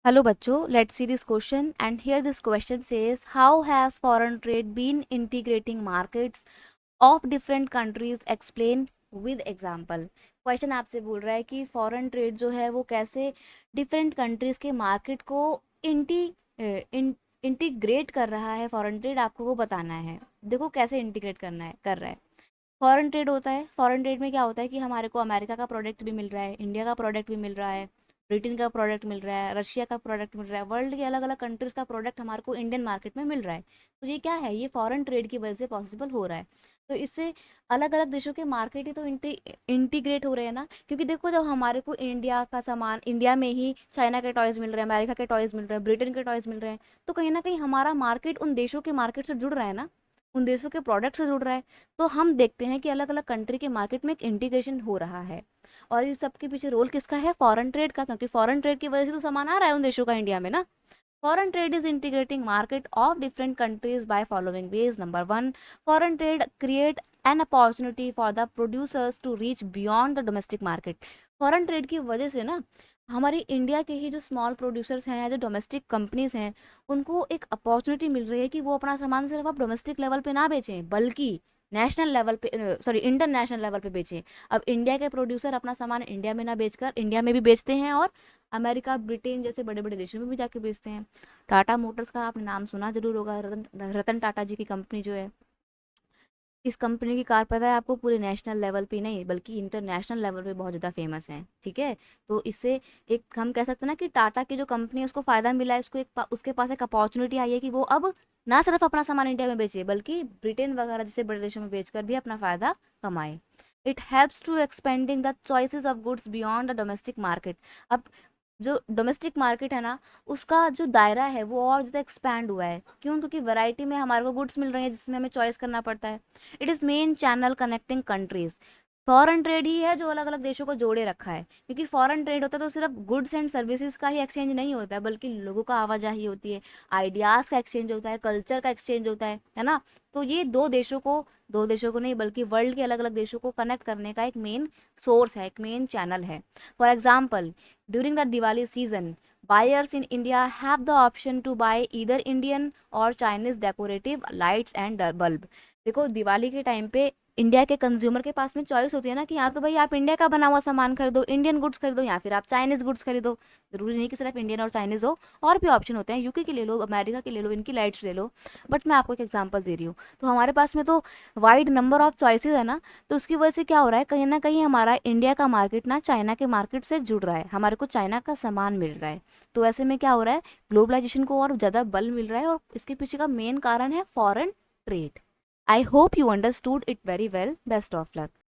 Hello बच्चों, let's see this question and here this question says how has foreign trade been integrating markets of different countries explain with example। Question आपसे बोल रहा है कि foreign trade जो है वो कैसे डिफरेंट कंट्रीज के मार्केट को इंटी इंटीग्रेट कर रहा है। फॉरेन ट्रेड आपको वो बताना है। देखो कैसे इंटीग्रेट करना है कर रहा है। फॉरेन ट्रेड होता है, फॉरेन ट्रेड में क्या होता है कि हमारे को अमेरिका का प्रोडक्ट भी मिल रहा है, इंडिया का प्रोडक्ट भी मिल रहा है, ब्रिटेन का प्रोडक्ट मिल रहा है, रशिया का प्रोडक्ट मिल रहा है, वर्ल्ड के अलग अलग कंट्रीज का प्रोडक्ट हमारे को इंडियन मार्केट में मिल रहा है। तो ये क्या है, ये फॉरेन ट्रेड की वजह से पॉसिबल हो रहा है। तो इससे अलग अलग देशों के मार्केट ही तो इंटीग्रेट हो रहे हैं ना, क्योंकि देखो जब हमारे को इंडिया का सामान, इंडिया में ही चाइना के टॉयज मिल रहे हैं, अमेरिका के टॉयज मिल रहे हैं, ब्रिटेन के टॉयज मिल रहे हैं, तो कहीं ना कहीं हमारा मार्केट उन देशों के मार्केट से जुड़ रहा है ना, उन देशों के प्रोडक्ट से जुड़ रहा है। तो हम देखते हैं कि अलग अलग कंट्री के मार्केट में एक इंटीग्रेशन हो रहा है। और इस सब के पीछे रोल किसका है, फॉरेन ट्रेड का, क्योंकि फॉरेन ट्रेड की वजह से तो सामान आ रहा है उन देशों का इंडिया में ना। Foreign trade is integrating market of different countries by following ways. Number one, foreign trade create an opportunity for the producers to reach beyond the domestic market. Foreign trade की वजह से ना हमारी इंडिया के ही जो small producers हैं, जो domestic companies हैं, उनको एक अपॉर्चुनिटी मिल रही है कि वो अपना सामान सिर्फ अब डोमेस्टिक लेवल पे ना बेचें, बल्कि नेशनल लेवल पे, सॉरी इंटरनेशनल लेवल पे बेचें। अब इंडिया के प्रोड्यूसर अपना सामान इंडिया में ना बेचकर इंडिया में भी बेचते हैं और अमेरिका, ब्रिटेन जैसे बड़े बड़े देशों में भी जाके बेचते हैं। टाटा मोटर्स का आपने नाम सुना जरूर होगा, रतन रतन टाटा जी की कंपनी जो है, इस कंपनी की कार पता है आपको पूरे नेशनल लेवल पे नहीं बल्कि इंटरनेशनल लेवल पे बहुत ज़्यादा फेमस है। ठीक है, तो इससे एक हम कह सकते हैं ना कि टाटा की जो कंपनी है उसको फ़ायदा मिला है, उसको उसके पास एक अपॉर्चुनिटी आई है कि वो अब ना सिर्फ अपना सामान इंडिया में बेचे बल्कि ब्रिटेन वगैरह जैसे बड़े देशों में बेचकर भी अपना फ़ायदा कमाए। It helps to expanding the choices of goods beyond the domestic market. अब जो डोमेस्टिक मार्केट है ना, उसका जो दायरा है वो और ज़्यादा एक्सपैंड हुआ है। क्यों? क्योंकि वैरायटी में हमारे को गुड्स मिल रही है जिसमें हमें चॉइस करना पड़ता है। It is main channel connecting countries. Foreign trade ही है जो अलग अलग देशों को जोड़े रखा है, क्योंकि फॉरेन ट्रेड होता है तो सिर्फ गुड्स एंड सर्विसेज का ही एक्सचेंज नहीं होता है, बल्कि लोगों का आवाजाही होती है, आइडियाज़ का एक्सचेंज होता है, कल्चर का एक्सचेंज होता है ना। तो ये दो देशों को नहीं बल्कि वर्ल्ड के अलग अलग देशों को कनेक्ट करने का एक मेन सोर्स है, एक मेन चैनल है। For example, during the Diwali season, buyers in India have the option to buy either Indian or Chinese decorative lights and bulb। देखो दिवाली के टाइम पे इंडिया के कंज्यूमर के पास में चॉइस होती है ना कि या तो भाई आप इंडिया का बना हुआ सामान खरीदो, इंडियन गुड्स खरीदो, या फिर आप चाइनीज गुड्स खरीदो। जरूरी नहीं कि सिर्फ इंडियन और चाइनीज हो, और भी ऑप्शन होते हैं, यूके के ले लो, अमेरिका के ले लो, इनकी लाइट्स ले लो। बट मैं आपको एक एग्जांपल दे रही हूँ। तो हमारे पास में तो वाइड नंबर ऑफ चॉइसेस है ना, तो उसकी वजह से क्या हो रहा है, कहीं ना कहीं हमारा इंडिया का मार्केट ना चाइना के मार्केट से जुड़ रहा है, हमारे को चाइना का सामान मिल रहा है। तो ऐसे में क्या हो रहा है, ग्लोबलाइजेशन को और ज़्यादा बल मिल रहा है, और इसके पीछे का मेन कारण है foreign trade. I hope you understood it very well. Best of luck.